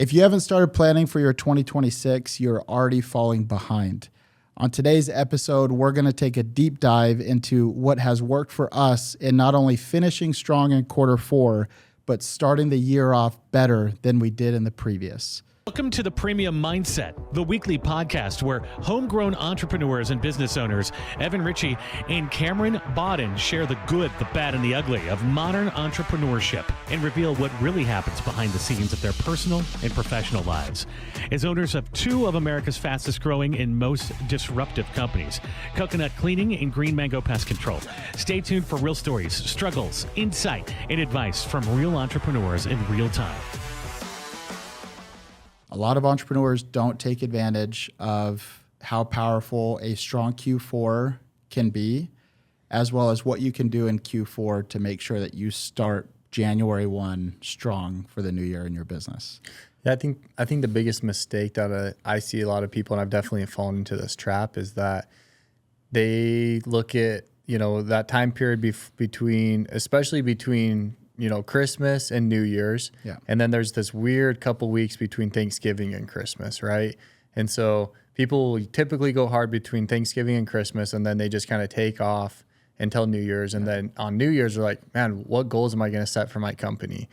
If you haven't started planning for your 2026, you're already falling behind. On today's episode, we're going to take a deep dive into what has worked for us in not only finishing strong in quarter four, but starting the year off better than we did in the previous. Welcome to the Premium Mindset, the weekly podcast where homegrown entrepreneurs and business owners, Evan Ritchie and Cameron Bodden, share the good, the bad, and the ugly of modern entrepreneurship and reveal what really happens behind the scenes of their personal and professional lives. As owners of two of America's fastest growing and most disruptive companies, Coconut Cleaning and Green Mango Pest Control. Stay tuned for real stories, struggles, insight, and advice from real entrepreneurs in real time. A lot of entrepreneurs don't take advantage of how powerful a strong Q4 can be, as well as what you can do in Q4 to make sure that you start January 1 strong for the new year in your business. Yeah, I think the biggest mistake that I see a lot of people, and I've definitely fallen into this trap, is that they look at, that time period especially between Christmas and New Year's. Yeah. And then there's this weird couple weeks between Thanksgiving and Christmas, right? And so people typically go hard between Thanksgiving and Christmas, and then they just kind of take off until New Year's. And then on New Year's, they're like, man, what goals am I going to set for my company?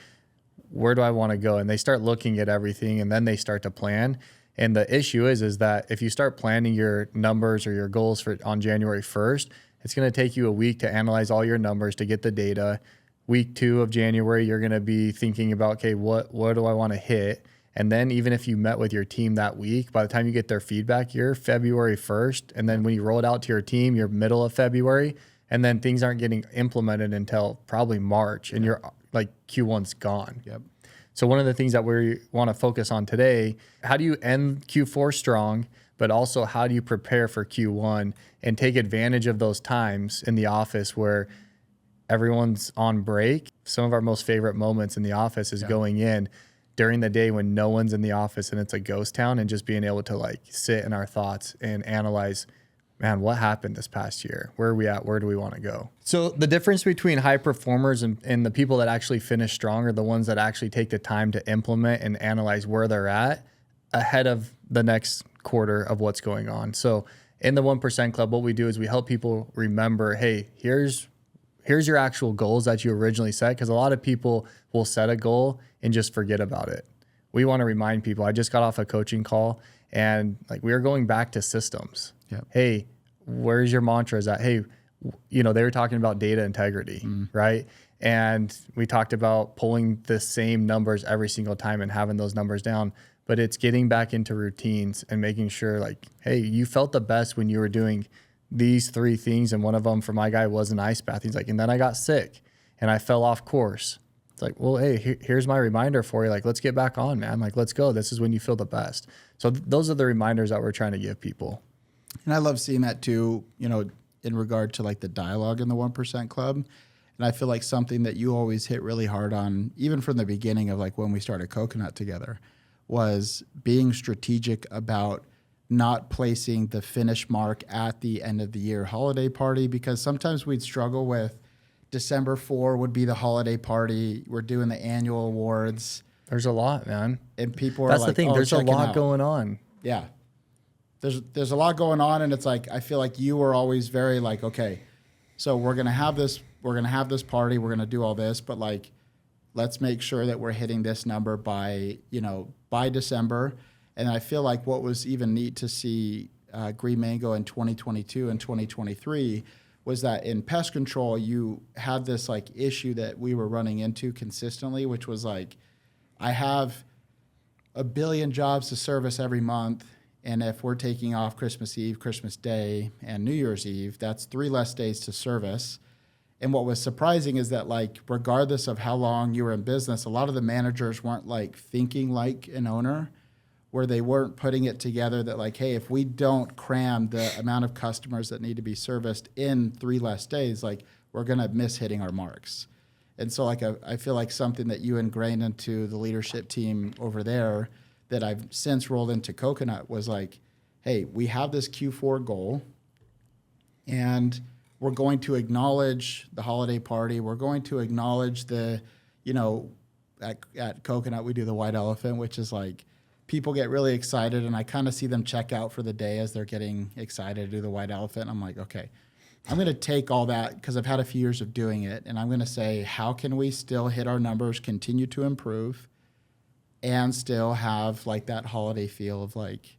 Where do I want to go? And they start looking at everything, and then they start to plan. And the issue is that if you start planning your numbers or your goals on January 1st, it's going to take you a week to analyze all your numbers, to get the data. Week 2 of January, you're going to be thinking about, okay, what do I want to hit? And then even if you met with your team that week, by the time you get their feedback, you're February 1st. And then when you roll it out to your team, you're middle of February. And then things aren't getting implemented until probably March. And you're like, Q1's gone. Yep. So one of the things that we want to focus on today, how do you end Q4 strong, but also how do you prepare for Q1 and take advantage of those times in the office where everyone's on break. Some of our most favorite moments in the office is going in during the day when no one's in the office and it's a ghost town, and just being able to sit in our thoughts and analyze, man, what happened this past year? Where are we at? Where do we want to go? So the difference between high performers and the people that actually finish strong are the ones that actually take the time to implement and analyze where they're at ahead of the next quarter of what's going on. So in the 1% Club, what we do is we help people remember, hey, here's your actual goals that you originally set, because a lot of people will set a goal and just forget about it. We want to remind people. I just got off a coaching call, and we were going back to systems. Yep. Hey, where's your mantras at? Hey, they were talking about data integrity, right? And we talked about pulling the same numbers every single time and having those numbers down. But it's getting back into routines and making sure hey, you felt the best when you were doing these 3 things, and one of them for my guy was an ice bath. He's like, and then I got sick and I fell off course. It's like, well, hey, here's my reminder for you. Let's get back on, man. Let's go. This is when you feel the best. So those are the reminders that we're trying to give people. And I love seeing that too, in regard to the dialogue in the 1% Club. And I feel like something that you always hit really hard on, even from the beginning of when we started Coconut together, was being strategic about not placing the finish mark at the end of the year holiday party, because sometimes we'd struggle with December 4 would be the holiday party. We're doing the annual awards. There's a lot, man. And people are That's the thing. There's a lot out. going on. Yeah. There's a lot going on, and it's I feel like you were always very okay, so we're going to have this party, we're going to do all this, but let's make sure that we're hitting this number by December. And I feel like what was even neat to see Green Mango in 2022 and 2023 was that in pest control, you had this issue that we were running into consistently, which was I have a billion jobs to service every month. And if we're taking off Christmas Eve, Christmas Day, and New Year's Eve, that's 3 less days to service. And what was surprising is that regardless of how long you were in business, a lot of the managers weren't thinking like an owner, where they weren't putting it together that hey, if we don't cram the amount of customers that need to be serviced in 3 less days, we're going to miss hitting our marks. And so I feel like something that you ingrained into the leadership team over there that I've since rolled into Coconut was hey, we have this Q4 goal, and we're going to acknowledge the holiday party. We're going to acknowledge the, at Coconut, we do the white elephant, which is like people get really excited, and I kind of see them check out for the day as they're getting excited to do the white elephant. I'm like, okay, I'm going to take all that because I've had a few years of doing it, and I'm going to say, how can we still hit our numbers, continue to improve, and still have like that holiday feel of like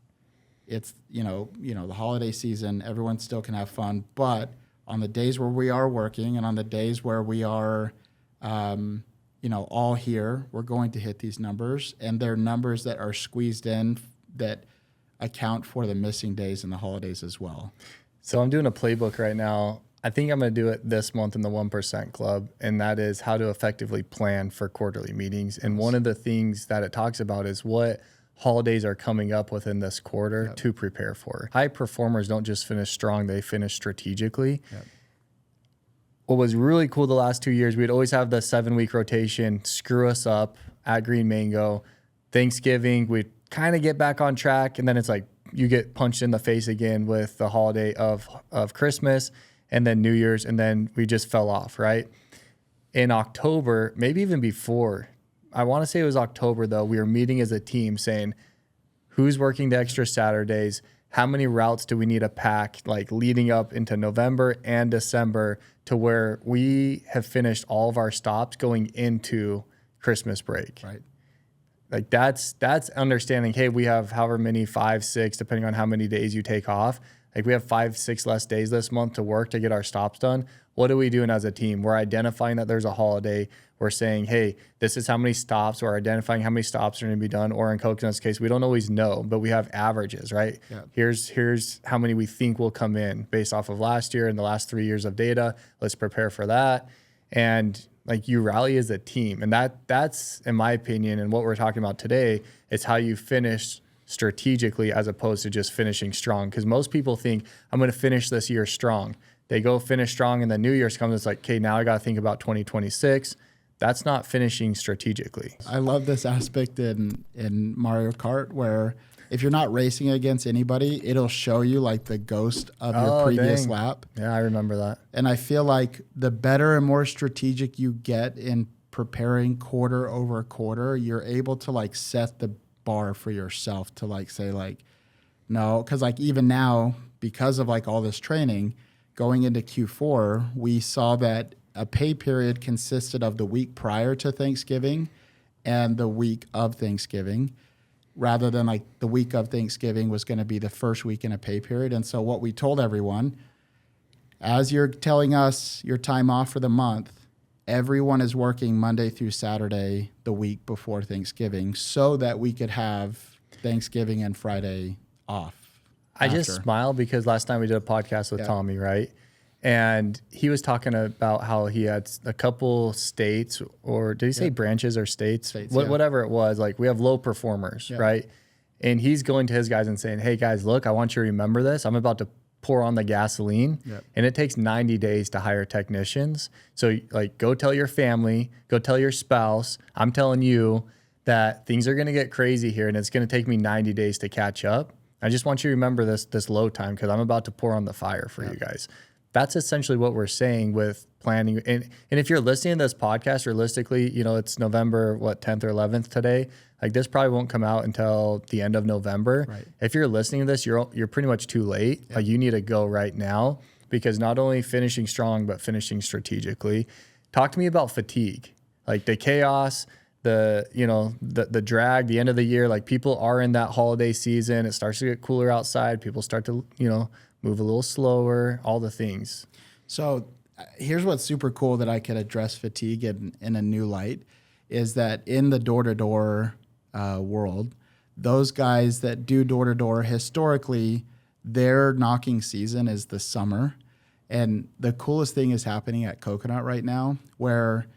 it's, the holiday season, everyone still can have fun, but on the days where we are working and on the days where we are, all here, we're going to hit these numbers, and they're numbers that are squeezed in that account for the missing days and the holidays as well. So I'm doing a playbook right now. I think I'm going to do it this month in the 1% Club, and that is how to effectively plan for quarterly meetings. And one of the things that it talks about is what holidays are coming up within this quarter to prepare for. High performers don't just finish strong, they finish strategically. Yep. What was really cool the last 2 years, we'd always have the 7-week rotation screw us up at Green Mango. Thanksgiving, we'd kind of get back on track, and then it's like you get punched in the face again with the holiday of Christmas and then New Year's, and then we just fell off, right? In October, maybe even before, I want to say it was October though, we were meeting as a team saying, who's working the extra Saturdays? How many routes do we need to pack, like leading up into November and December, to where we have finished all of our stops going into Christmas break? Right. Like that's understanding, hey, we have however many, 5, 6, depending on how many days you take off. Like we have 5, 6 less days this month to work to get our stops done. What are we doing as a team? We're identifying that there's a holiday. We're saying, hey, this is how many stops. We're identifying how many stops are going to be done. Or in Coconut's case, we don't always know, but we have averages, right? Yeah. Here's how many we think will come in based off of last year and the last 3 years of data. Let's prepare for that. And like you rally as a team. And that's, in my opinion, and what we're talking about today, is how you finish strategically as opposed to just finishing strong. Because most people think, I'm going to finish this year strong. They go finish strong, and then New Year's comes. It's like, okay, now I got to think about 2026. That's not finishing strategically. I love this aspect in Mario Kart where if you're not racing against anybody, it'll show you like the ghost of your previous lap. Yeah, I remember that. And I feel like the better and more strategic you get in preparing quarter over quarter, you're able to like set the bar for yourself to like say like, no, because like even now, because of like all this training, going into Q4, we saw that a pay period consisted of the week prior to Thanksgiving and the week of Thanksgiving, rather than like the week of Thanksgiving was going to be the first week in a pay period. And so what we told everyone, as you're telling us your time off for the month, everyone is working Monday through Saturday the week before Thanksgiving so that we could have Thanksgiving and Friday off. I just smiled because last time we did a podcast with Tommy, right? And he was talking about how he had a couple states, or did he say branches or states? Whatever it was, like we have low performers, right? And he's going to his guys and saying, hey guys, look, I want you to remember this. I'm about to pour on the gasoline, and it takes 90 days to hire technicians. So like go tell your family, go tell your spouse, I'm telling you that things are going to get crazy here, and it's going to take me 90 days to catch up. I just want you to remember this low time because I'm about to pour on the fire for you guys. That's essentially what we're saying with planning. And if you're listening to this podcast, realistically, it's November, 10th or 11th today. Like this probably won't come out until the end of November. Right. If you're listening to this, you're pretty much too late. Yeah. Like you need to go right now, because not only finishing strong, but finishing strategically. Talk to me about fatigue, like the chaos, the drag, the end of the year. Like people are in that holiday season. It starts to get cooler outside. People start to, move a little slower, all the things. So here's what's super cool that I could address fatigue in a new light is that in the door-to-door world, those guys that do door-to-door, historically, their knocking season is the summer. And the coolest thing is happening at Coconut right now where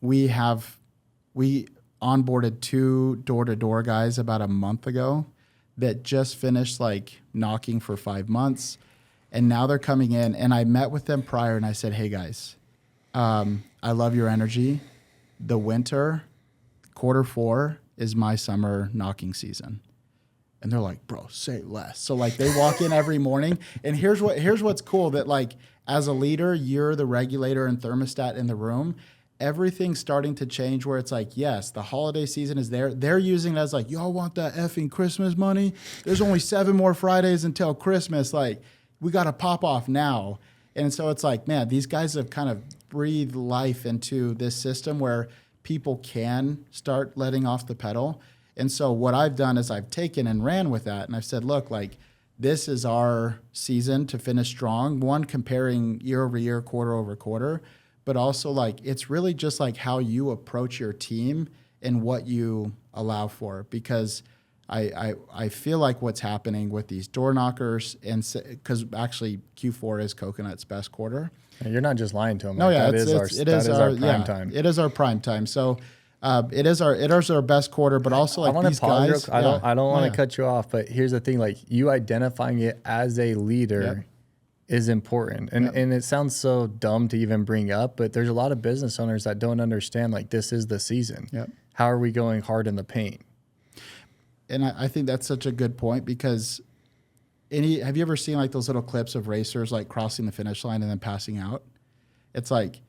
we onboarded 2 door-to-door guys about a month ago that just finished like knocking for 5 months. And now they're coming in, and I met with them prior and I said, hey guys, I love your energy. The winter, Q4 is my summer knocking season. And they're like, bro, say less. So like they walk in every morning, and here's what's cool, that like as a leader, you're the regulator and thermostat in the room. everything's starting to change where it's like, yes, the holiday season is there. They're using it as like, y'all want that effing Christmas money? There's only 7 more Fridays until Christmas. Like, we got to pop off now. And so it's like, man, these guys have kind of breathed life into this system where people can start letting off the pedal. And so what I've done is I've taken and ran with that. And I've said, look, like, this is our season to finish strong. One, comparing year over year, quarter over quarter, but also like it's really just like how you approach your team and what you allow for. Because I feel like what's happening with these door knockers, and because actually Q4 is Coconut's best quarter. You're not just lying to them. No, like, yeah, that is our prime time. It is our prime time. So it is our best quarter, but also like these guys. I don't want to cut you off, but here's the thing: like you identifying it as a leader is important, and it sounds so dumb to even bring up, but there's a lot of business owners that don't understand like this is the season. Yep. How are we going hard in the paint? And I think that's such a good point because have you ever seen like those little clips of racers like crossing the finish line and then passing out? It's like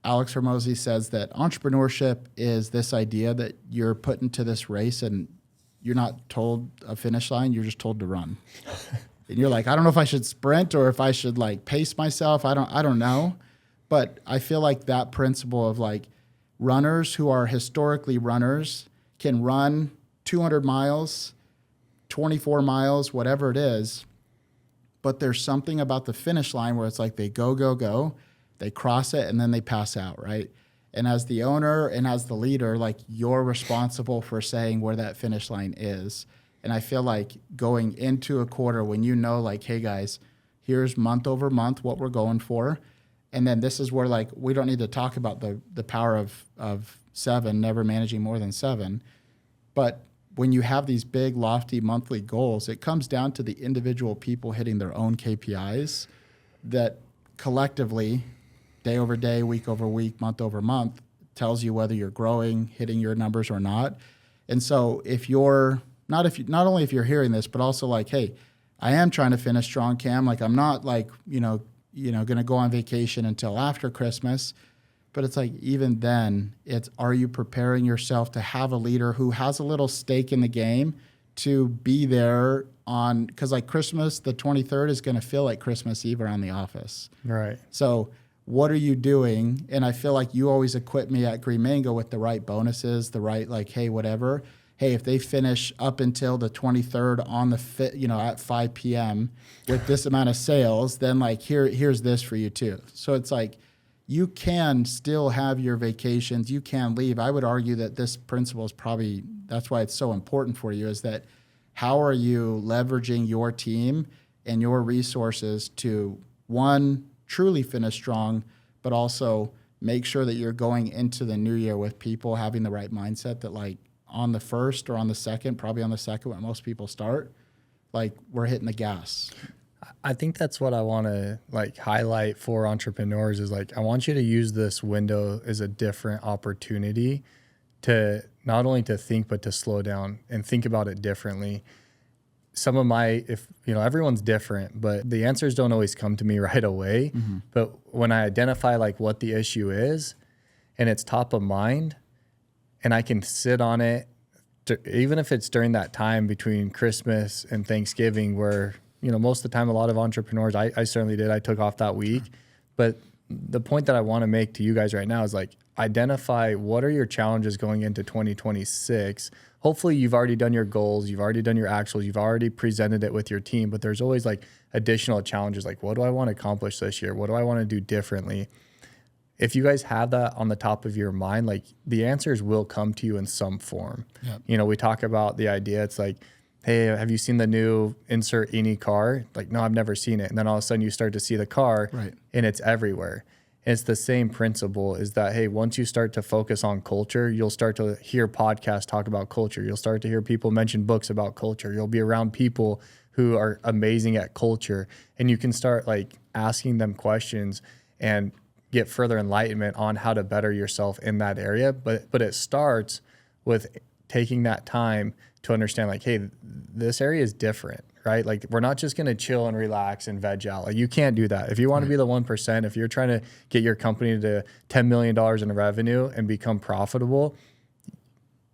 Alex Hormozy says that entrepreneurship is this idea that you're put into this race and you're not told a finish line, you're just told to run. And you're like, I don't know if I should sprint or if I should like pace myself. I don't know. But I feel like that principle of like runners who are historically runners can run 200 miles, 24 miles, whatever it is. But there's something about the finish line where it's like they go, they cross it, and then they pass out, right? And as the owner and as the leader, like you're responsible for saying where that finish line is. And I feel like going into a quarter when you know like, hey guys, here's month over month what we're going for. And then this is where like we don't need to talk about the power of 7, never managing more than 7. But when you have these big, lofty monthly goals, it comes down to the individual people hitting their own KPIs that collectively, day over day, week over week, month over month, tells you whether you're growing, hitting your numbers or not. And so if you're not only if you're hearing this, but also like, hey, I am trying to finish strong, Cam. Like I'm not like, going to go on vacation until after Christmas. But it's like, even then, are you preparing yourself to have a leader who has a little stake in the game to be there on, because like Christmas, the 23rd is going to feel like Christmas Eve around the office. Right. So what are you doing? And I feel like you always equip me at Green Mango with the right bonuses, the right, like, hey, whatever. Hey, if they finish up until the 23rd on the at 5 p.m. with this amount of sales, then like here's this for you too. So it's like, you can still have your vacations. You can leave. I would argue that this principle is probably, that's why it's so important for you, is that how are you leveraging your team and your resources to, one, truly finish strong, but also make sure that you're going into the new year with people having the right mindset that like on the 1st or on the 2nd, probably on the 2nd when most people start, like we're hitting the gas. I think that's what I want to like highlight for entrepreneurs is like, I want you to use this window as a different opportunity to not only to think, but to slow down and think about it differently. Some of everyone's different, but the answers don't always come to me right away. Mm-hmm. But when I identify like what the issue is and it's top of mind and I can sit on it, even if it's during that time between Christmas and Thanksgiving where, most of the time, a lot of entrepreneurs, I certainly did. I took off that week. But the point that I want to make to you guys right now is like, identify what are your challenges going into 2026. Hopefully you've already done your goals. You've already done your actuals. You've already presented it with your team. But there's always like additional challenges. Like, what do I want to accomplish this year? What do I want to do differently? If you guys have that on the top of your mind, like the answers will come to you in some form. Yep. We talk about the idea. It's like, hey, have you seen the new insert any car? Like, no, I've never seen it. And then all of a sudden you start to see the car and it's everywhere. And it's the same principle is that, hey, once you start to focus on culture, you'll start to hear podcasts talk about culture. You'll start to hear people mention books about culture. You'll be around people who are amazing at culture. And you can start like asking them questions and get further enlightenment on how to better yourself in that area. But it starts with taking that time to understand like, hey, this area is different, right? Like we're not just going to chill and relax and veg out. Like you can't do that. If you want to be the 1%, if you're trying to get your company to $10 million in revenue and become profitable,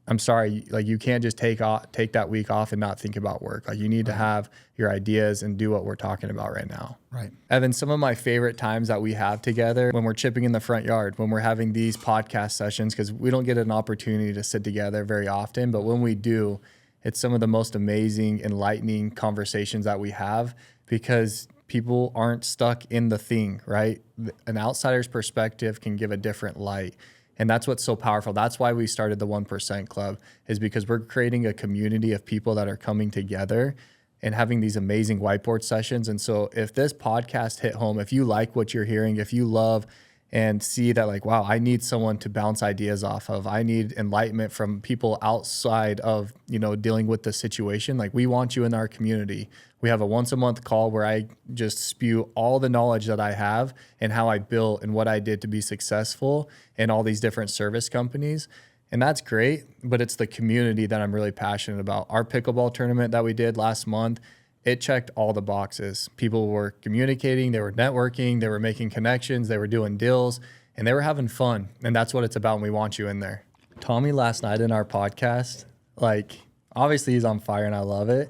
I'm sorry, like you can't just take that week off and not think about work. Like you need to have your ideas and do what we're talking about right now. Right. Evan, some of my favorite times that we have together when we're chipping in the front yard, when we're having these podcast sessions, because we don't get an opportunity to sit together very often, but when we do, it's some of the most amazing, enlightening conversations that we have because people aren't stuck in the thing, right? An outsider's perspective can give a different light. And that's what's so powerful. That's why we started the 1% Club, is because we're creating a community of people that are coming together and having these amazing whiteboard sessions. And so if this podcast hit home, if you like what you're hearing, if you love and see that like, wow, I need someone to bounce ideas off of, I need enlightenment from people outside of, dealing with the situation. Like we want you in our community. We have a once a month call where I just spew all the knowledge that I have and how I built and what I did to be successful in all these different service companies. And that's great, but it's the community that I'm really passionate about. Our pickleball tournament that we did last month, it checked all the boxes. People were communicating, they were networking, they were making connections, they were doing deals, and they were having fun. And that's what it's about, and we want you in there. Tommy last night in our podcast, like obviously he's on fire and I love it.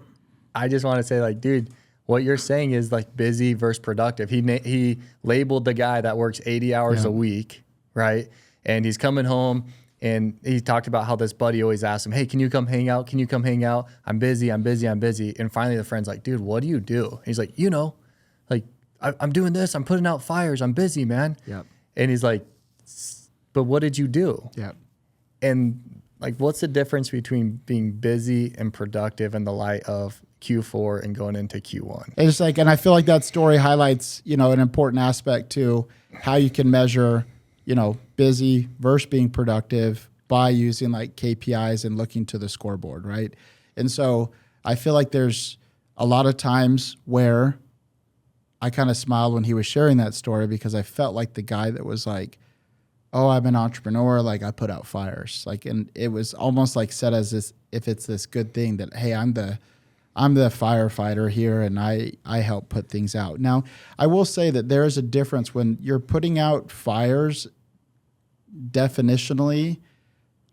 I just want to say like, dude, what you're saying is like busy versus productive. He labeled the guy that works 80 hours a week, right? And he's coming home and he talked about how this buddy always asked him, hey, can you come hang out? Can you come hang out? I'm busy. And finally the friend's like, dude, what do you do? He's like, like I'm doing this. I'm putting out fires. I'm busy, man. Yep. And he's like, but what did you do? Yep. And like, what's the difference between being busy and productive in the light of Q4 and going into Q1? It's like, and I feel like that story highlights, an important aspect to how you can measure, busy versus being productive by using like KPIs and looking to the scoreboard, right? And so I feel like there's a lot of times where I kind of smiled when he was sharing that story because I felt like the guy that was like, oh, I'm an entrepreneur, like I put out fires. Like, and it was almost like said as this, if it's this good thing that, hey, I'm the firefighter here and I help put things out. Now, I will say that there is a difference when you're putting out fires definitionally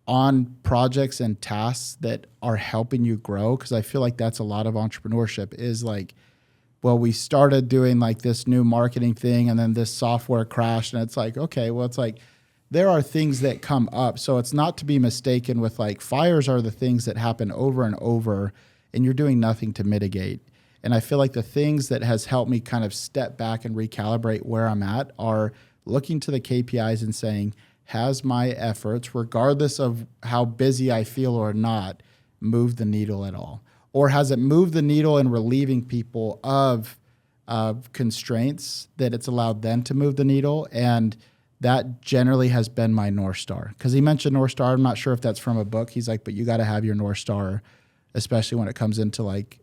on projects and tasks that are helping you grow. Cause I feel like that's a lot of entrepreneurship is like, well, we started doing like this new marketing thing and then this software crashed and it's like, okay, well, it's like, there are things that come up. So it's not to be mistaken with like fires are the things that happen over and over and you're doing nothing to mitigate. And I feel like the things that has helped me kind of step back and recalibrate where I'm at are looking to the KPIs and saying, has my efforts, regardless of how busy I feel or not, moved the needle at all? Or has it moved the needle in relieving people of constraints that it's allowed them to move the needle? And that generally has been my North Star. Because he mentioned North Star. I'm not sure if that's from a book. He's like, but you got to have your North Star, especially when it comes into like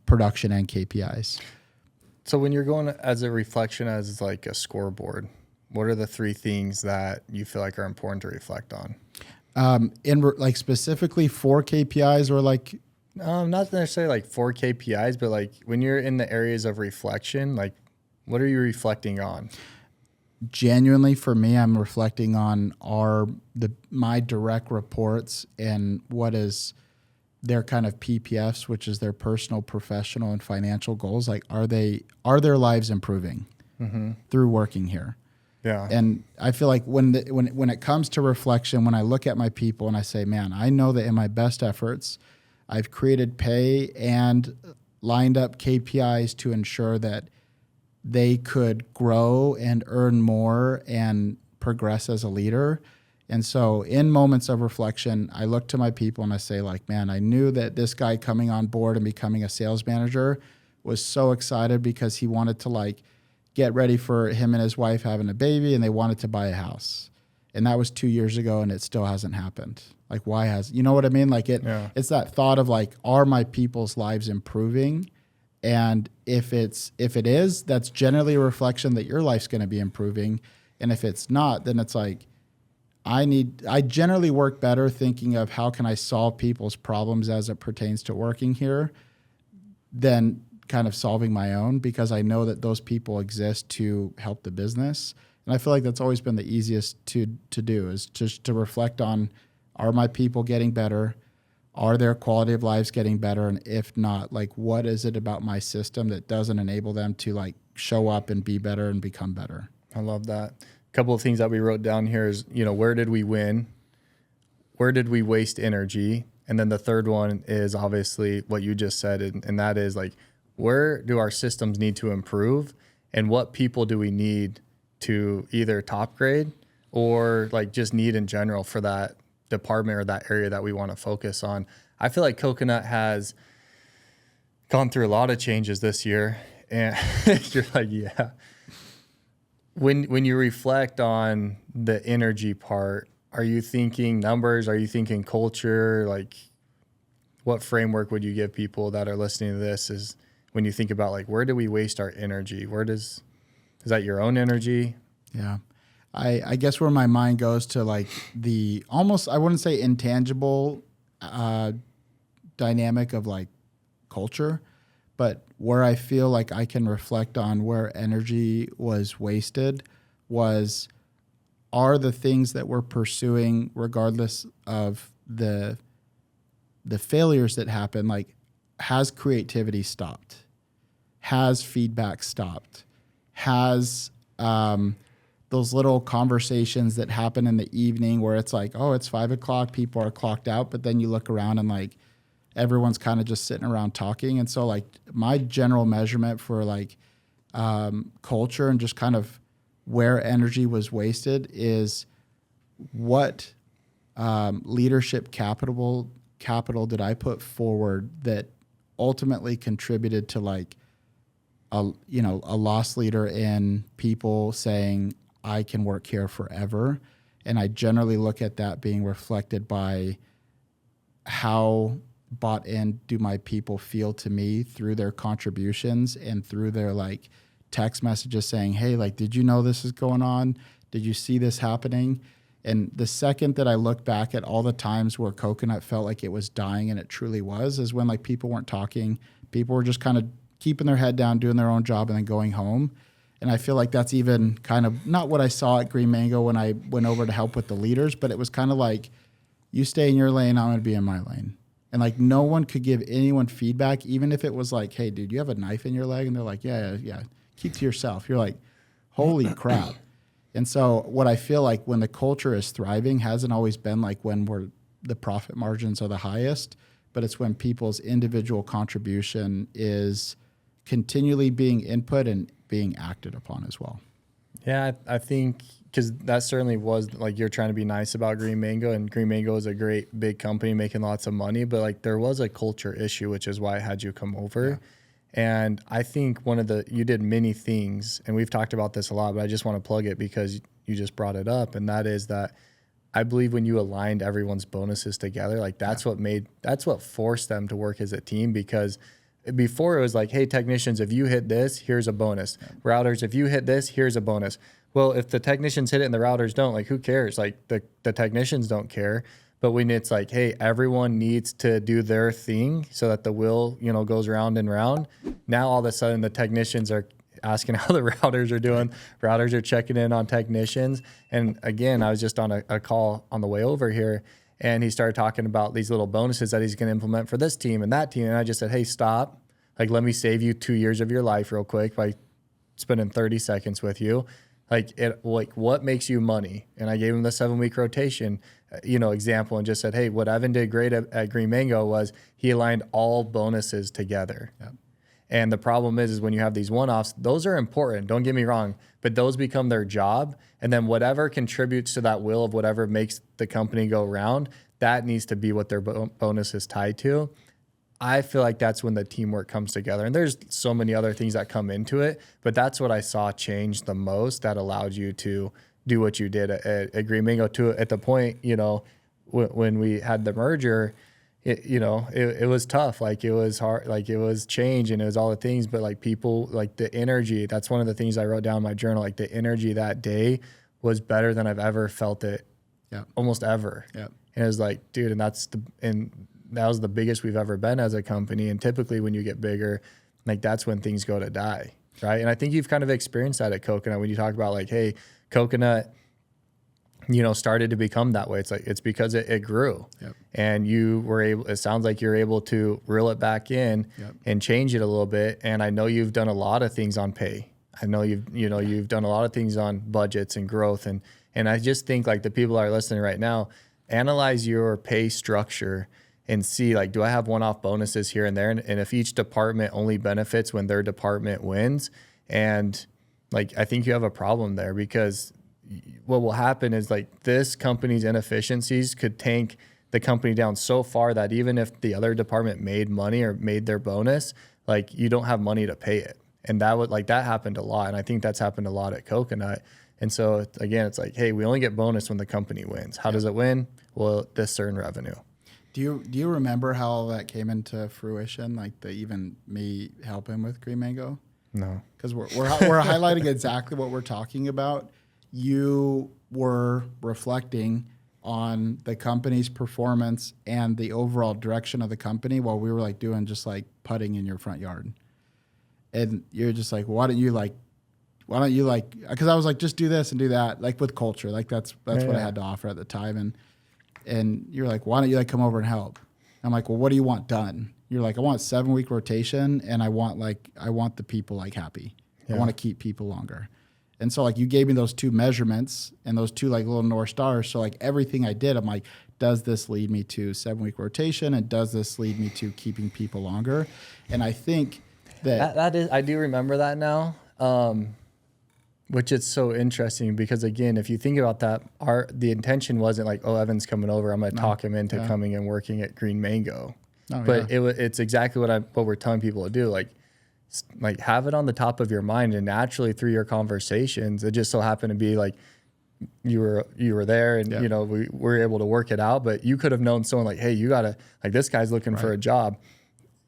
production and KPIs. So when you're going as a reflection as like a scoreboard, what are the three things that you feel like are important to reflect on? Like specifically for KPIs or like? Not necessarily like for KPIs, but like when you're in the areas of reflection, like what are you reflecting on? Genuinely for me, I'm reflecting on my direct reports and what is their kind of PPFs, which is their personal, professional, and financial goals. Like, are their lives improving through working here? Yeah. And I feel like when it comes to reflection, when I look at my people and I say, man, I know that in my best efforts, I've created pay and lined up KPIs to ensure that they could grow and earn more and progress as a leader. And so in moments of reflection, I look to my people and I say like, man, I knew that this guy coming on board and becoming a sales manager was so excited because he wanted to like get ready for him and his wife having a baby and they wanted to buy a house. And that was 2 years ago and it still hasn't happened. Like you know what I mean? Like it's that thought of like, are my people's lives improving? And if it is, that's generally a reflection that your life's going to be improving. And if it's not, then it's like, I generally work better thinking of how can I solve people's problems as it pertains to working here than kind of solving my own, because I know that those people exist to help the business. And I feel like that's always been the easiest to do, is just to reflect on, are my people getting better? Are their quality of lives getting better? And if not, like, what is it about my system that doesn't enable them to like show up and be better and become better? I love that. A couple of things that we wrote down here is, where did we win? Where did we waste energy? And then the third one is obviously what you just said. And that is like, where do our systems need to improve? And what people do we need to either top grade or like just need in general for that department or that area that we want to focus on? I feel like Coconut has gone through a lot of changes this year. And you're like, yeah. When you reflect on the energy part, are you thinking numbers? Are you thinking culture? Like, what framework would you give people that are listening to this is when you think about like, where do we waste our energy? Is that your own energy? Yeah. I guess where my mind goes to like the almost, I wouldn't say intangible dynamic of like culture, but where I feel like I can reflect on where energy was wasted are the things that we're pursuing, regardless of the failures that happen. Like, has creativity stopped? Has feedback stopped? Has those little conversations that happen in the evening where it's like, oh, it's 5 o'clock, people are clocked out, but then you look around and like everyone's kind of just sitting around talking. And so like my general measurement for like culture and just kind of where energy was wasted is what leadership capital did I put forward that ultimately contributed to like a lost leader in people saying, I can work here forever. And I generally look at that being reflected by how bought in do my people feel to me through their contributions and through their like text messages saying, hey, like, did you know this is going on? Did you see this happening? And the second that I look back at all the times where Coconut felt like it was dying, and it truly was, is when like people weren't talking, people were just kind of keeping their head down, doing their own job, and then going home. And I feel like that's even kind of not what I saw at Green Mango when I went over to help with the leaders, but it was kind of like, you stay in your lane, I'm going to be in my lane. And like no one could give anyone feedback, even if it was like, hey, dude, you have a knife in your leg? And they're like, yeah, keep to yourself. You're like, holy crap. And so what I feel like when the culture is thriving hasn't always been like when the profit margins are the highest, but it's when people's individual contribution is continually being input and being acted upon as well. Yeah, I think because that certainly was like, you're trying to be nice about Green Mango, and Green Mango is a great big company making lots of money, but like there was a culture issue, which is why I had you come over. Yeah. And I think you did many things, and we've talked about this a lot, but I just want to plug it because you just brought it up. And that is that I believe when you aligned everyone's bonuses together, like that's what forced them to work as a team, because before it was like, hey, technicians, if you hit this, here's a bonus. Yeah. Routers, if you hit this, here's a bonus. Well, if the technicians hit it and the routers don't, like who cares? Like the technicians don't care. But when it's like, hey, everyone needs to do their thing so that the wheel, goes round and round. Now all of a sudden the technicians are asking how the routers are doing. Routers are checking in on technicians. And again, I was just on a call on the way over here, and he started talking about these little bonuses that he's going to implement for this team and that team. And I just said, hey, stop. Like, let me save you 2 years of your life real quick by spending 30 seconds with you. Like, what makes you money? And I gave him the 7-week rotation, example, and just said, hey, what Evan did great at Green Mango was he aligned all bonuses together. Yep. And the problem is when you have these one-offs, those are important, don't get me wrong, but those become their job. And then whatever contributes to that will of whatever makes the company go round, that needs to be what their bonus is tied to. I feel like that's when the teamwork comes together. And there's so many other things that come into it, but that's what I saw change the most that allowed you to do what you did at Green Mango at the point, when we had the merger, it was tough. Like it was hard, like it was change and it was all the things, but like people, like the energy, that's one of the things I wrote down in my journal. Like the energy that day was better than I've ever felt it. Yeah. Almost ever. Yeah. And it was like, dude, and that was the biggest we've ever been as a company. And typically when you get bigger, like that's when things go to die, right? And I think you've kind of experienced that at Coconut when you talk about like, hey, Coconut, you know, started to become that way. It's like, it's because it grew. Yep. And you were able, it sounds like you're able to reel it back in Yep. and change it a little bit. And I know you've done a lot of things on pay. I know you've done a lot of things on budgets and growth. And I just think like the people that are listening right now, analyze your pay structure and see like, do I have one-off bonuses here and there? And if each department only benefits when their department wins, and like, I think you have a problem there, because what will happen is like this company's inefficiencies could tank the company down so far that even if the other department made money or made their bonus, like you don't have money to pay it. And that happened a lot. And I think that's happened a lot at Coconut. And so again, it's like, hey, we only get bonus when the company wins. How does it win? Well, this certain revenue. Do you remember how all that came into fruition? Like even me helping with Green Mango? No. Because we're highlighting exactly what we're talking about. You were reflecting on the company's performance and the overall direction of the company while we were like doing just like putting in your front yard. And you're just like, why don't you because I was like, just do this and do that, like with culture, like that's what I had to offer at the time. And you're like, why don't you like come over and help? I'm like, well, what do you want done? You're like, I want 7-week rotation, and I want the people like happy. Yeah. I want to keep people longer. And so like you gave me those 2 measurements and those 2 like little North stars. So like everything I did, I'm like, does this lead me to 7-week rotation, and does this lead me to keeping people longer? And I think that is, I do remember that now. Which is so interesting because again, if you think about that, the intention wasn't like, oh, Evan's coming over, I'm going to talk him into coming and working at Green Mango. But it's exactly what we're telling people to do. Like have it on the top of your mind, and naturally through your conversations, it just so happened to be like you were there, and you know, we were able to work it out. But you could have known someone like, hey, you gotta, like, this guy's looking for a job.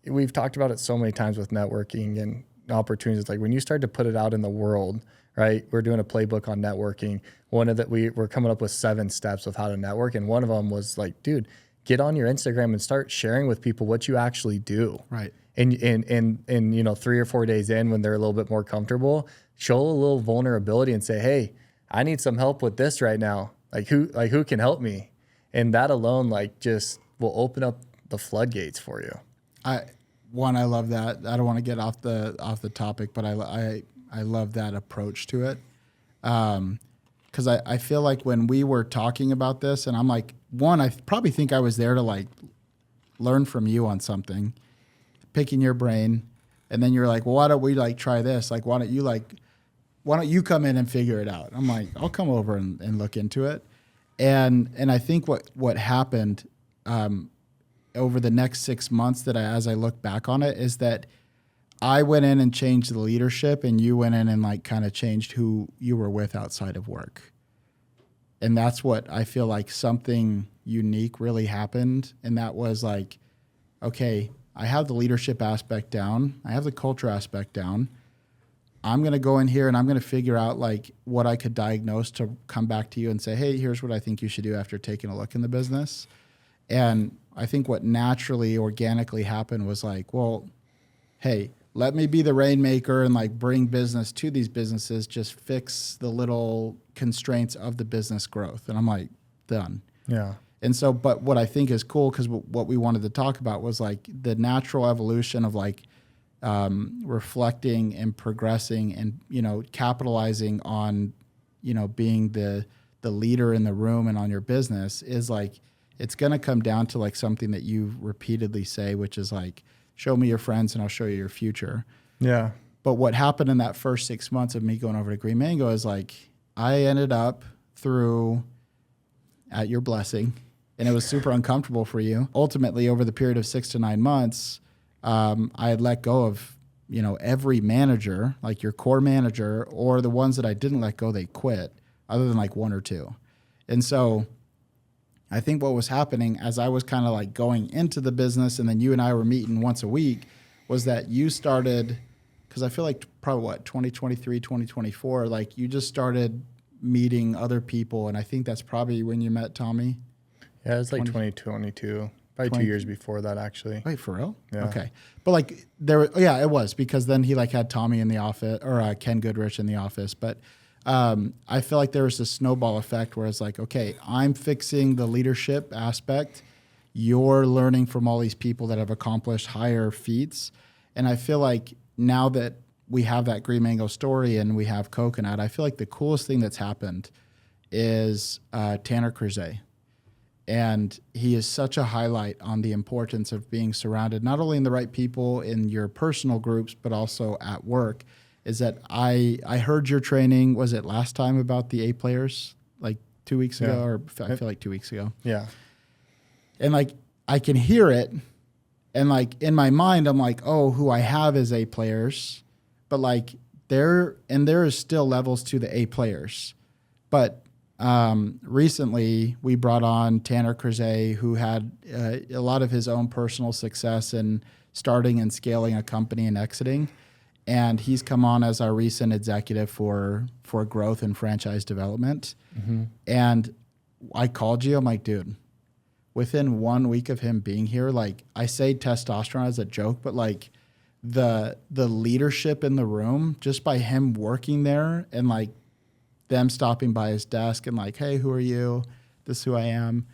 We've talked about it so many times with networking and opportunities. Like when you start to put it out in the world, right? We're doing a playbook on networking. We're coming up with 7 steps of how to network. And one of them was like, dude, get on your Instagram and start sharing with people what you actually do. Right. And you know, 3 or 4 days in, when they're a little bit more comfortable, show a little vulnerability and say, hey, I need some help with this right now. Who can help me? And that alone, like, just will open up the floodgates for you. I love that. I don't want to get off the topic, but I love that approach to it. Because I feel like when we were talking about this, and I'm like, I probably think I was there to like learn from you on something, picking your brain, and then you're like, well, why don't we like try this? Like, why don't you come in and figure it out? I'm like, I'll come over and look into it. And I think what happened over the next 6 months as I look back on it is that I went in and changed the leadership, and you went in and like kind of changed who you were with outside of work. And that's what I feel like something unique really happened. And that was like, okay, I have the leadership aspect down. I have the culture aspect down. I'm going to go in here and I'm going to figure out like what I could diagnose to come back to you and say, hey, here's what I think you should do after taking a look in the business. And I think what naturally, organically happened was like, well, hey, let me be the rainmaker and like bring business to these businesses, just fix the little constraints of the business growth. And I'm like, done. Yeah. And so, but what I think is cool, because what we wanted to talk about was like the natural evolution of like reflecting and progressing and, you know, capitalizing on, you know, being the leader in the room and on your business is like, it's going to come down to like something that you repeatedly say, which is like, show me your friends and I'll show you your future. Yeah. But what happened in that first 6 months of me going over to Green Mango is like, I ended up at your blessing, and it was super uncomfortable for you. Ultimately, over the period of 6 to 9 months, I had let go of, you know, every manager, like your core manager, or the ones that I didn't let go, they quit, other than like 1 or 2. And so I think what was happening as I was kind of like going into the business, and then you and I were meeting once a week, was that you started, because I feel like probably 2023, 2024, like you just started meeting other people. And I think that's probably when you met Tommy. Yeah, it was like 2022, Probably 2 years before that, actually. Wait, for real? Yeah. Okay. But like it was, because then he like had Tommy in the office, or Ken Goodrich in the office. But I feel like there was a snowball effect where it's like, okay, I'm fixing the leadership aspect. You're learning from all these people that have accomplished higher feats. And I feel like now that we have that Green Mango story and we have Coconut, I feel like the coolest thing that's happened is Tanner Cruzet. And he is such a highlight on the importance of being surrounded, not only in the right people in your personal groups, but also at work. Is that I heard your training, was it last time about the A players, like 2 weeks ago, or I feel like 2 weeks ago. Yeah. And like, I can hear it. And like in my mind, I'm like, oh, who I have is A players. But like there is still levels to the A players. But recently, we brought on Tanner Cruzet, who had a lot of his own personal success in starting and scaling a company and exiting. And he's come on as our recent executive for growth and franchise development. Mm-hmm. And I called you. I'm like, dude, within 1 week of him being here, like I say testosterone as a joke, but like the leadership in the room, just by him working there and like them stopping by his desk and like, hey, who are you? This is who I am.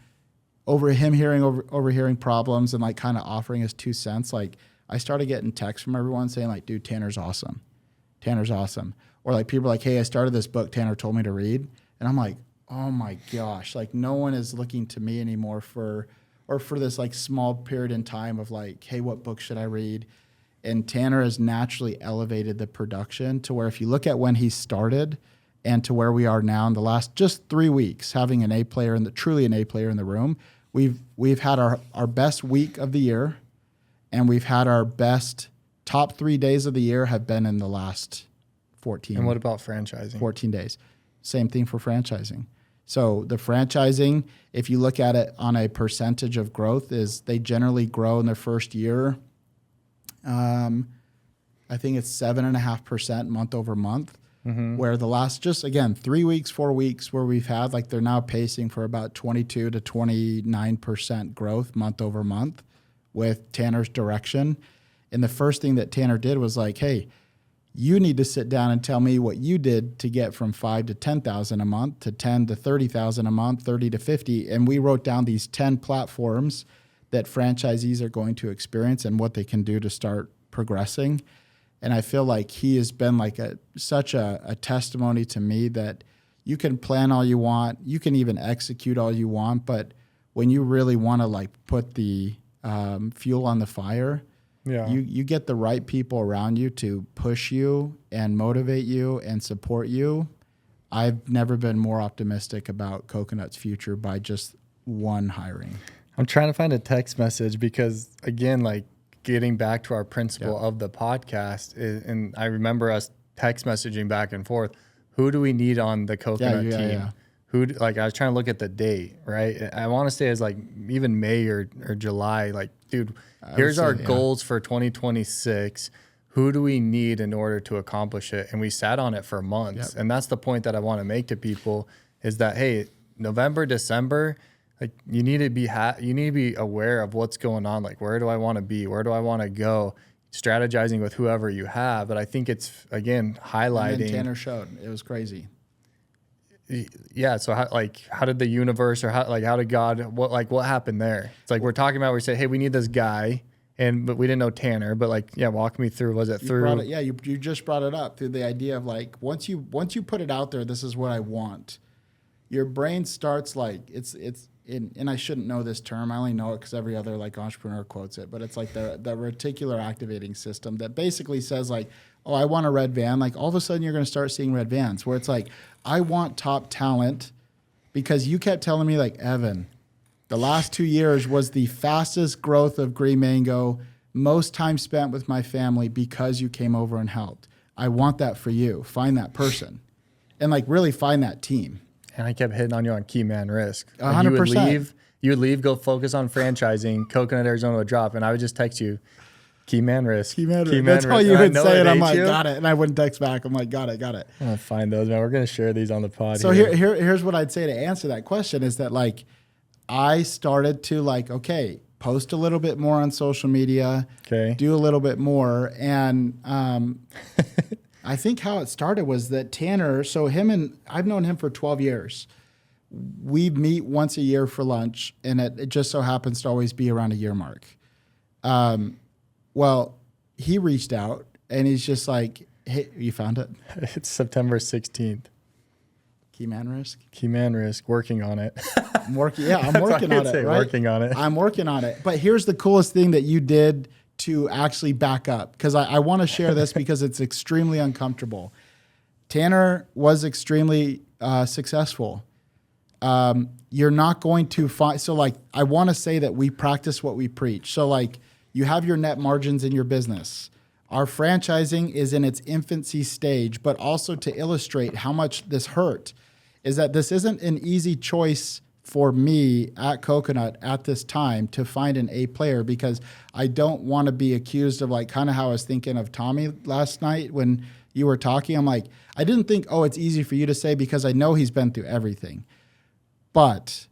Overhearing problems and like kind of offering his 2 cents. Like I started getting texts from everyone saying like, dude, Tanner's awesome. Tanner's awesome. Or like people are like, hey, I started this book Tanner told me to read. And I'm like, oh my gosh, like no one is looking to me anymore for this like small period in time of like, hey, what book should I read? And Tanner has naturally elevated the production to where if you look at when he started and to where we are now in the last just 3 weeks, having an A player truly an A player in the room, we've had our best week of the year, and we've had our best top 3 days of the year have been in the last 14. And what about franchising? 14 days. Same thing for franchising. So the franchising, if you look at it on a percentage of growth, is they generally grow in their first year. I think it's 7.5% month over month. Mm-hmm. Where the last, just again, 3 weeks, 4 weeks where we've had, like they're now pacing for about 22 to 29% growth month over month with Tanner's direction. And the first thing that Tanner did was like, hey, you need to sit down and tell me what you did to get from 5 to 10,000 a month to 10 to 30,000 a month, 30 to 50. And we wrote down these 10 platforms that franchisees are going to experience and what they can do to start progressing. And I feel like he has been like such a testimony to me that you can plan all you want, you can even execute all you want, but when you really want to like put the fuel on the fire, you get the right people around you to push you and motivate you and support you. I've never been more optimistic about Coconut's future by just one hiring. I'm trying to find a text message because, again, like, getting back to our principle of the podcast, and I remember us text messaging back and forth. Who do we need on the Coconut team? Yeah. I was trying to look at the date, right? I want to say it's like even May or July. Like, dude, here's our goals for 2026. Who do we need in order to accomplish it? And we sat on it for months. Yep. And that's the point that I want to make to people is that, hey, November, December, like you need to be aware of what's going on. Like, where do I want to be? Where do I want to go? Strategizing with whoever you have. But I think it's, again, highlighting. And then Tanner showed. It was crazy. Yeah. So how did the universe, or how did God, what happened there? It's like we're talking about, we say, hey, we need this guy. But we didn't know Tanner, but walk me through. Was it through? You just brought it up through the idea of like, once you put it out there, this is what I want. Your brain starts like, and I shouldn't know this term. I only know it because every other like entrepreneur quotes it, but it's like the reticular activating system that basically says like, oh, I want a red van. Like all of a sudden you're going to start seeing red vans where it's like, I want top talent because you kept telling me like, Evan, the last 2 years was the fastest growth of Green Mango, most time spent with my family because you came over and helped. I want that for you. Find that person and like really find that team. And I kept hitting on you on key man risk. 100%. You would leave, go focus on franchising. Coconut, Arizona would drop, and I would just text you, key man risk. Key man risk. That's all you would say, and I'm like, got it. And I wouldn't text back. I'm like, got it. I'm gonna find those, man. We're gonna share these on the pod. So here's what I'd say to answer that question is that like I started to like, okay, post a little bit more on social media, do a little bit more. And I think how it started was that Tanner, so I've known him for 12 years. We meet once a year for lunch, and it just so happens to always be around a year mark. Well, he reached out, and he's just like, hey, you found it? It's September 16th. Key man risk? Key man risk, working on it. I'm working on it, right? Working on it. I'm working on it. But here's the coolest thing that you did to actually back up, because I want to share this because it's extremely uncomfortable. Tanner was extremely successful. You're not going to find, so like, I want to say that we practice what we preach. So like, you have your net margins in your business. Our franchising is in its infancy stage, but also to illustrate how much this hurt is that this isn't an easy choice for me at Coconut at this time to find an A player, because I don't want to be accused of like kind of how I was thinking of Tommy last night when you were talking. I'm like, I didn't think, oh, it's easy for you to say because I know he's been through everything. But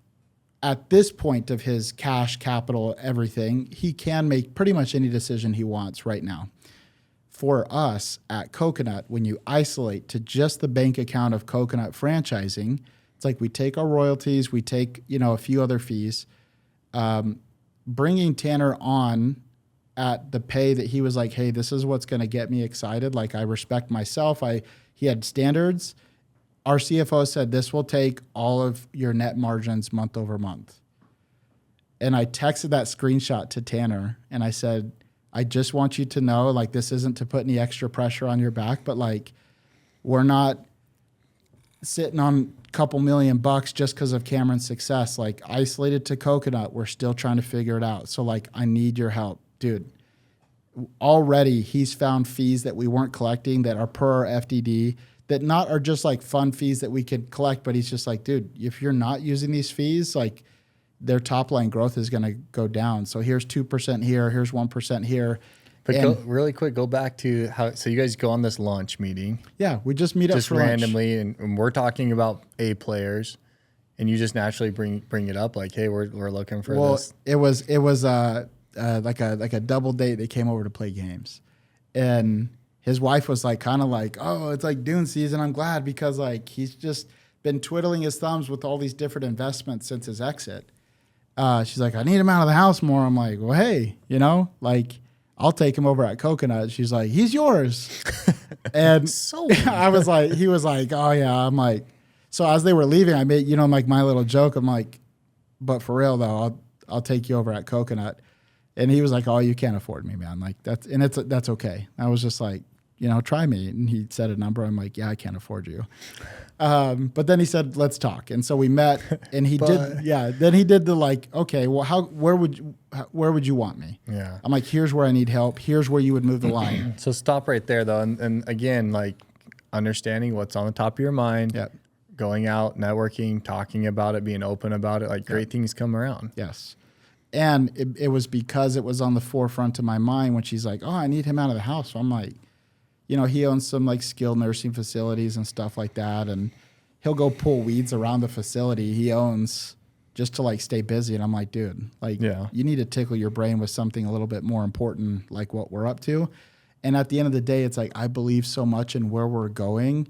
at this point of his cash, capital, everything, he can make pretty much any decision he wants right now. For us at Coconut, when you isolate to just the bank account of Coconut franchising, it's like we take our royalties, we take, a few other fees. Bringing Tanner on at the pay that he was like, hey, this is what's going to get me excited. Like, I respect myself. He had standards. Our CFO said, this will take all of your net margins month over month. And I texted that screenshot to Tanner, and I said, I just want you to know, like, this isn't to put any extra pressure on your back, but like, we're not sitting on a couple $1 million just because of Cameron's success. Like, isolated to Coconut, we're still trying to figure it out. So like, I need your help, dude. Already he's found fees that we weren't collecting that are per our FDD, that not are just like fun fees that we could collect, but he's just like, dude, if you're not using these fees, like, their top line growth is going to go down. So here's 2% here, here's 1% here. But really quick, go back to how, so you guys go on this launch meeting. Yeah, we just meet up just for randomly, and we're talking about A players, and you just naturally bring it up like, hey, we're looking for this. It was like a double date. They came over to play games, and his wife was like, kind of like, oh, it's like Dune season. I'm glad because like he's just been twiddling his thumbs with all these different investments since his exit. She's like, I need him out of the house more. I'm like, well, hey, like, I'll take him over at Coconut. She's like, he's yours. And so he was like, oh yeah. I'm like, so as they were leaving, I made, like my little joke. I'm like, but for real though, I'll take you over at Coconut. And he was like, oh, you can't afford me, man. Like that's okay. I was just like, try me. And he said a number. I'm like, yeah, I can't afford you. But then he said, let's talk. And so we met, and then he did the like, okay, well, where would you want me? Yeah. I'm like, here's where I need help. Here's where you would move the line. So stop right there though. And again, like, understanding what's on the top of your mind, Yep. Going out, networking, talking about it, being open about it, like great things come around. Yes. And it was because it was on the forefront of my mind when she's like, oh, I need him out of the house. So I'm like, he owns some like skilled nursing facilities and stuff like that. And he'll go pull weeds around the facility he owns just to like stay busy. And I'm like, dude, like, you need to tickle your brain with something a little bit more important, like what we're up to. And at the end of the day, it's like, I believe so much in where we're going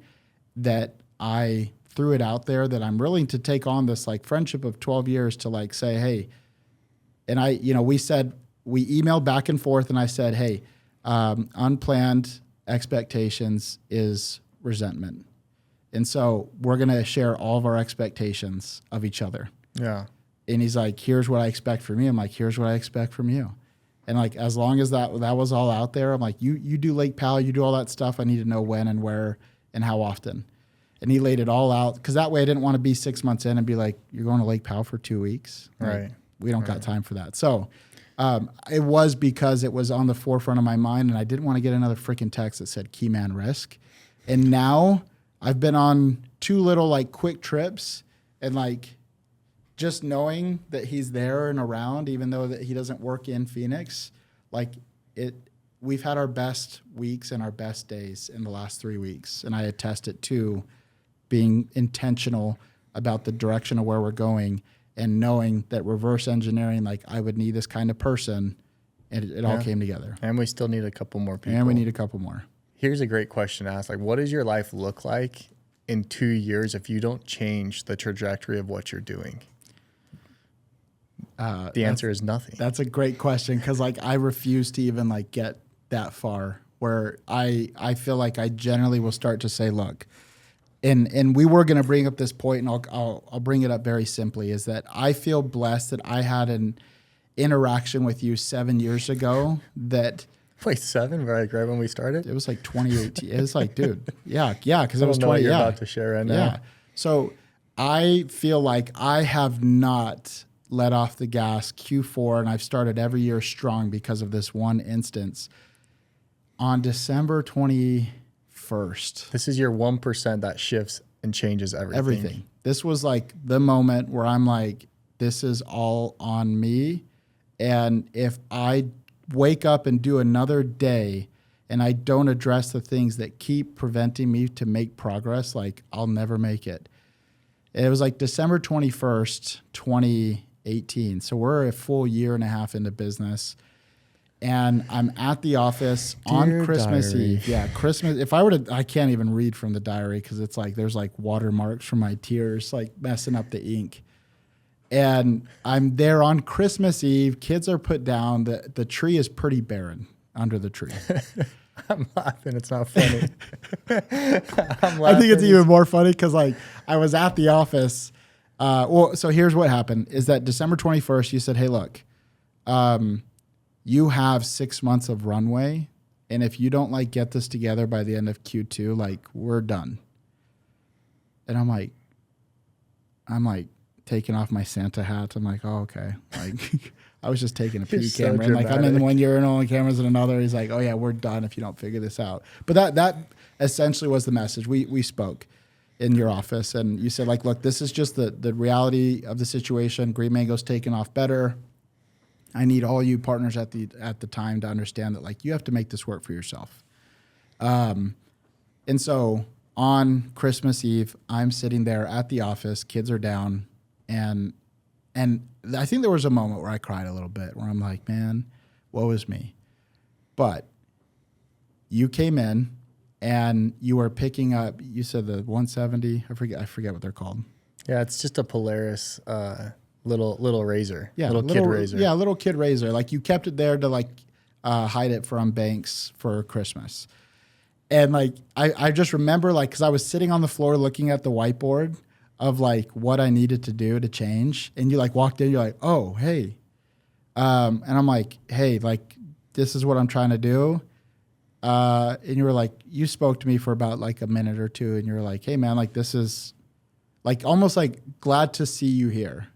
that I threw it out there that I'm willing to take on this like friendship of 12 years to like say, hey, and I, we emailed back and forth, and I said, hey, unplanned expectations is resentment. And so we're going to share all of our expectations of each other. Yeah. And he's like, here's what I expect from you. I'm like, here's what I expect from you. And like, as long as that was all out there, I'm like, you do Lake Powell, you do all that stuff. I need to know when and where and how often. And he laid it all out, because that way I didn't want to be 6 months in and be like, you're going to Lake Powell for 2 weeks. Right. Like, we don't got time for that. So it was because it was on the forefront of my mind, and I didn't want to get another freaking text that said key man risk. And now I've been on 2 little like quick trips, and like just knowing that he's there and around, even though that he doesn't work in Phoenix, like we've had our best weeks and our best days in the last 3 weeks. And I attest it to being intentional about the direction of where we're going and knowing that reverse engineering, like I would need this kind of person, and it all came together. And we still need a couple more people. And we need a couple more. Here's a great question to ask. Like, what does your life look like in 2 years if you don't change the trajectory of what you're doing? The answer is nothing. That's a great question, because like I refuse to even like get that far, where I feel like I generally will start to say, look, and we were going to bring up this point, and I'll bring it up very simply, is that I feel blessed that I had an interaction with you 7 years ago that. Wait, 7? Right when we started? It was like 2018. It was like, dude, yeah, because it was 20. What you're about to share right now. Yeah. So I feel like I have not let off the gas Q4, and I've started every year strong because of this one instance. On December 21st. This is your 1% that shifts and changes everything. Everything. This was like the moment where I'm like, this is all on me. And if I wake up and do another day and I don't address the things that keep preventing me to make progress, like I'll never make it. It was like December 21st, 2018. So we're a full year and a half into business. And I'm at the office on Christmas Eve. Yeah, Christmas. If I were to, I can't even read from the diary because it's like there's like watermarks from my tears, like messing up the ink. And I'm there on Christmas Eve. Kids are put down. The tree is pretty barren under the tree. I'm laughing. It's not funny. I think it's even more funny because like I was at the office. So here's what happened is that December 21st, you said, hey, look, you have 6 months of runway. And if you don't like get this together by the end of Q2, like we're done. And I'm like taking off my Santa hat. I'm like, oh, okay. Like I was just taking a pee camera. And like I'm in 1 year and only cameras in another. He's like, oh yeah, we're done if you don't figure this out. But that essentially was the message. We spoke in your office and you said like, look, this is just the reality of the situation. Green Mango's taken off better. I need all you partners at the time to understand that like you have to make this work for yourself. And so on Christmas Eve, I'm sitting there at the office, kids are down, and I think there was a moment where I cried a little bit where I'm like, man, woe is me. But you came in and you were picking up, you said the 170, I forget what they're called. Yeah, it's just a Polaris little razor. Yeah, little kid razor. Yeah, little kid razor. Like you kept it there to like hide it from banks for Christmas. And like I just remember like because I was sitting on the floor looking at the whiteboard of like what I needed to do to change. And you like walked in, you're like, oh, hey. And I'm like, hey, like this is what I'm trying to do. And you were like, you spoke to me for about like a minute or two and you were like, hey man, like this is like almost like glad to see you here.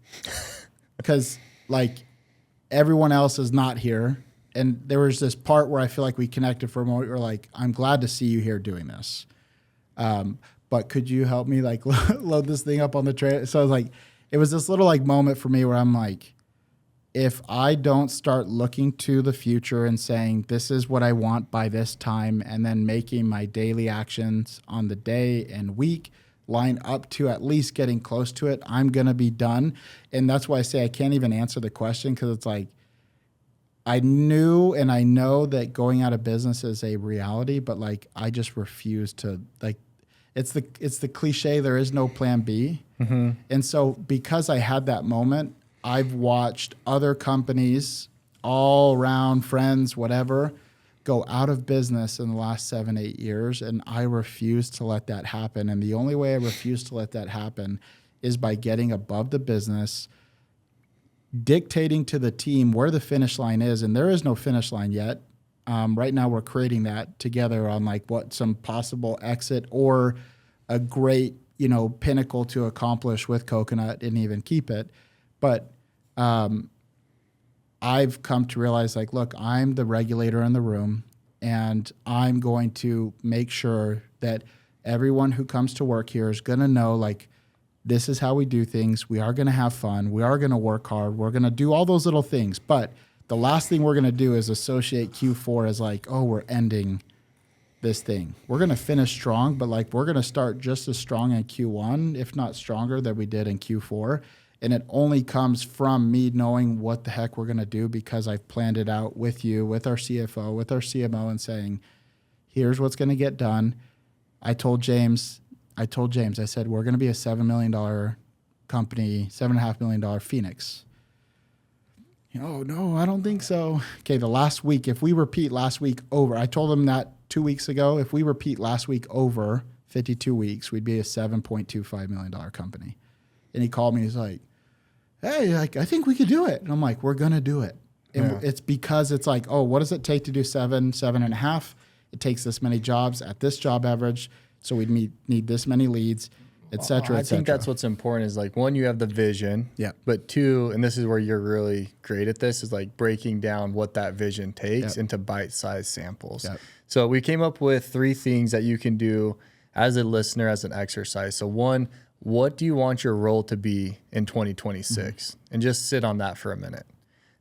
Because like everyone else is not here. And there was this part where I feel like we connected for a moment. We're like, I'm glad to see you here doing this. But could you help me like load this thing up on the tray? So I was like, it was this little like moment for me where I'm like, if I don't start looking to the future and saying, this is what I want by this time, and then making my daily actions on the day and week line up to at least getting close to it, I'm going to be done. And that's why I say I can't even answer the question because it's like, I knew and I know that going out of business is a reality, but like I just refuse to like it's the cliche, there is no plan B. Mm-hmm. And so because I had that moment, I've watched other companies all around, friends, whatever, go out of business in the last 7-8 years, and I refuse to let that happen. And the only way I refuse to let that happen is by getting above the business, dictating to the team where the finish line is, and there is no finish line yet. Right now we're creating that together on like what some possible exit or a great, pinnacle to accomplish with Coconut and even keep it. But I've come to realize like, look, I'm the regulator in the room and I'm going to make sure that everyone who comes to work here is going to know like, this is how we do things. We are going to have fun. We are going to work hard. We're going to do all those little things. But the last thing we're going to do is associate Q4 as like, oh, we're ending this thing. We're going to finish strong, but like we're going to start just as strong in Q1, if not stronger than we did in Q4. And it only comes from me knowing what the heck we're going to do because I've planned it out with you, with our CFO, with our CMO, and saying, here's what's going to get done. I told James, I said, we're going to be a $7 million company, $7.5 million Phoenix. Oh, no, I don't think so. Okay, the last week, if we repeat last week over, I told him that 2 weeks ago, if we repeat last week over 52 weeks, we'd be a $7.25 million company. And he called me, he's like, hey, I think we could do it. And I'm like, we're going to do it. And it's because it's like, oh, what does it take to do 7.5? It takes this many jobs at this job average. So we need this many leads, et cetera, I think that's what's important is like, one, you have the vision. Yeah. But two, and this is where you're really great at this, is like breaking down what that vision takes into bite-sized samples. Yep. So we came up with 3 things that you can do as a listener, as an exercise. So one, what do you want your role to be in 2026? And just sit on that for a minute.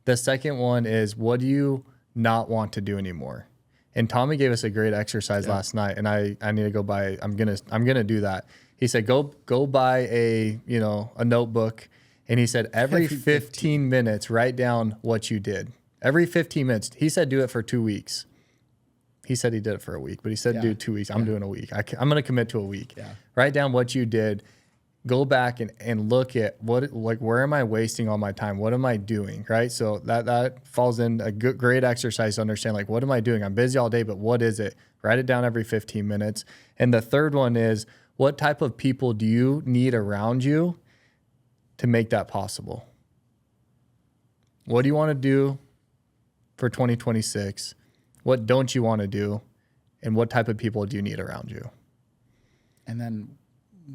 The second one is, what do you not want to do anymore? And Tommy gave us a great exercise last night, and I need to go buy. I'm gonna do that. He said, go buy a notebook, and he said every 15 minutes write down what you did. Every 15 minutes. He said do it for 2 weeks. He said he did it for a week, but he said do 2 weeks. I'm doing a week. I'm gonna commit to a week. Yeah. Write down what you did. Go back and look at where am I wasting all my time? What am I doing? Right. So that falls in a great exercise to understand, like, what am I doing? I'm busy all day, but what is it? Write it down every 15 minutes. And the third one is, what type of people do you need around you to make that possible? What do you want to do for 2026? What don't you want to do? And what type of people do you need around you? And then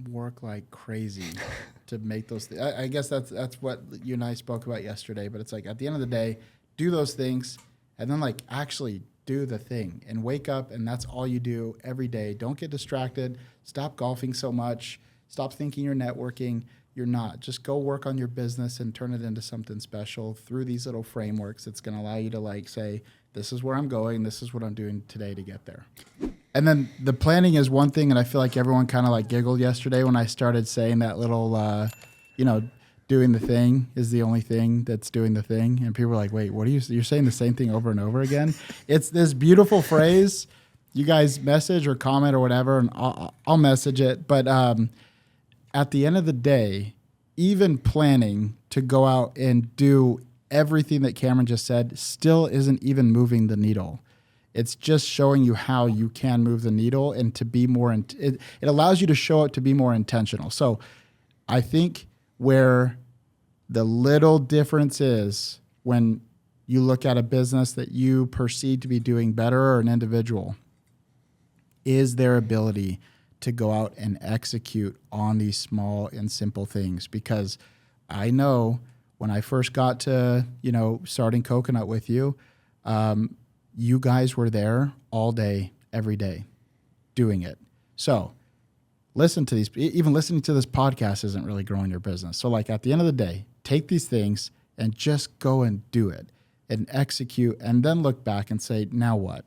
work like crazy to make those things. I guess that's what you and I spoke about yesterday, but it's like, at the end of the day, do those things and then like actually do the thing and wake up, and that's all you do every day. Don't get distracted. Stop golfing so much. Stop thinking you're networking. You're not. Just go work on your business and turn it into something special through these little frameworks. It's going to allow you to like say, this is where I'm going. This is what I'm doing today to get there. And then the planning is one thing, and I feel like everyone kind of like giggled yesterday when I started saying that little, doing the thing is the only thing that's doing the thing. And people were like, wait, what are you're saying the same thing over and over again? It's this beautiful phrase. You guys message or comment or whatever, and I'll message it. But at the end of the day, even planning to go out and do everything that Cameron just said still isn't even moving the needle. It's just showing you how you can move the needle and to be more, it allows you to show it to be more intentional. So I think where the little difference is when you look at a business that you perceive to be doing better, or an individual, is their ability to go out and execute on these small and simple things. Because I know when I first got to, starting Coconut with you, you guys were there all day, every day, doing it. So listen to these. Even listening to this podcast isn't really growing your business. So like at the end of the day, take these things and just go and do it and execute, and then look back and say, now what?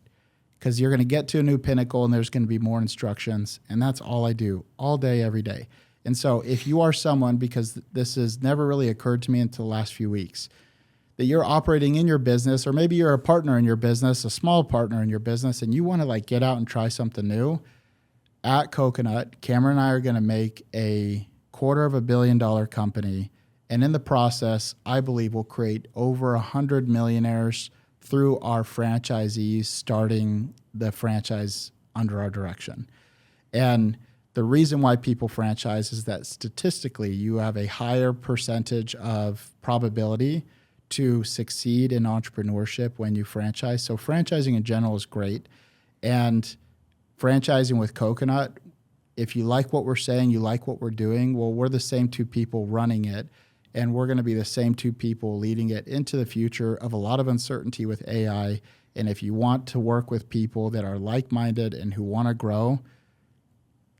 Because you're going to get to a new pinnacle and there's going to be more instructions. And that's all I do all day, every day. And so if you are someone, because this has never really occurred to me until the last few weeks, that you're operating in your business, or maybe you're a partner in your business, a small partner in your business, and you want to like get out and try something new, at Coconut, Cameron and I are going to make a $250 million company. And in the process, I believe we'll create over 100 millionaires through our franchisees starting the franchise under our direction. And the reason why people franchise is that statistically, you have a higher percentage of probability to succeed in entrepreneurship when you franchise. So franchising in general is great. And franchising with Coconut, if you like what we're saying, you like what we're doing, well, we're the same two people running it. And we're going to be the same two people leading it into the future of a lot of uncertainty with AI. And if you want to work with people that are like-minded and who want to grow,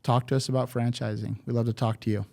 talk to us about franchising. We'd love to talk to you.